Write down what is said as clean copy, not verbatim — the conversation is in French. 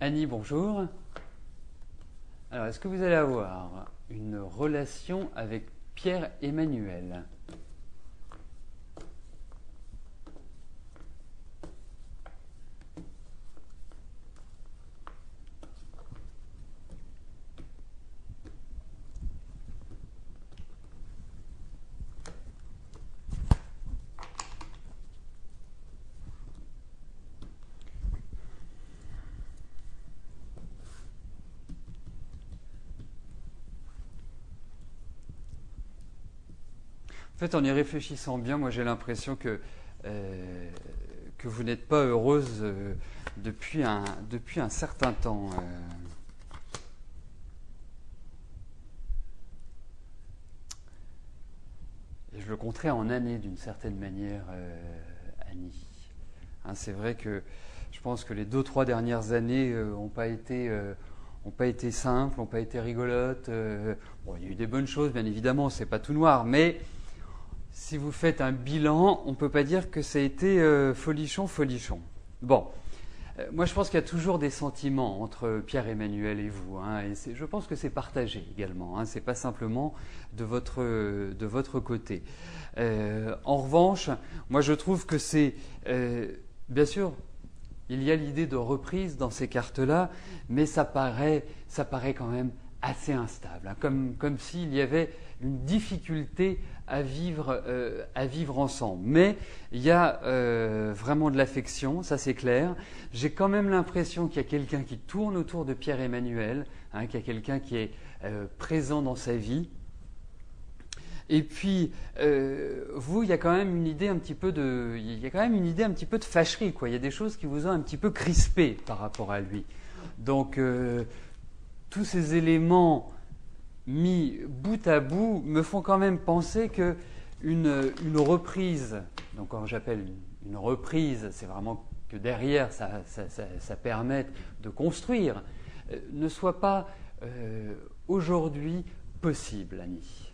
Annie, bonjour. Alors, est-ce que vous allez avoir une relation avec Pierre-Emmanuel? En fait, en y réfléchissant bien, moi j'ai l'impression euh, que vous n'êtes pas heureuse depuis un certain temps. Et je le compterais en années d'une certaine manière, Annie. Hein, c'est vrai que je pense que les 2-3 dernières années ont pas été simples, n'ont pas été rigolotes. Bon, il y a eu des bonnes choses, bien évidemment, c'est pas tout noir, mais si vous faites un bilan, on ne peut pas dire que ça a été folichon, folichon. Bon, moi je pense qu'il y a toujours des sentiments entre Pierre-Emmanuel et vous, hein, et je pense que c'est partagé également, hein, c'est pas simplement de votre côté. En revanche, moi je trouve que bien sûr, il y a l'idée de reprise dans ces cartes-là, mais ça paraît quand même assez instable, hein, comme s'il y avait une difficulté à vivre ensemble. Mais il y a vraiment de l'affection, ça c'est clair. J'ai quand même l'impression qu'il y a quelqu'un qui tourne autour de Pierre-Emmanuel, hein, qu'il y a quelqu'un qui est présent dans sa vie. Et puis, vous, il y a quand même une idée un petit peu de fâcherie, quoi. Il y a des choses qui vous ont un petit peu crispé par rapport à lui. Donc, tous ces éléments mis bout à bout me font quand même penser que une reprise, donc quand j'appelle une reprise, c'est vraiment que derrière ça permette de construire, ne soit pas aujourd'hui possible, Annie.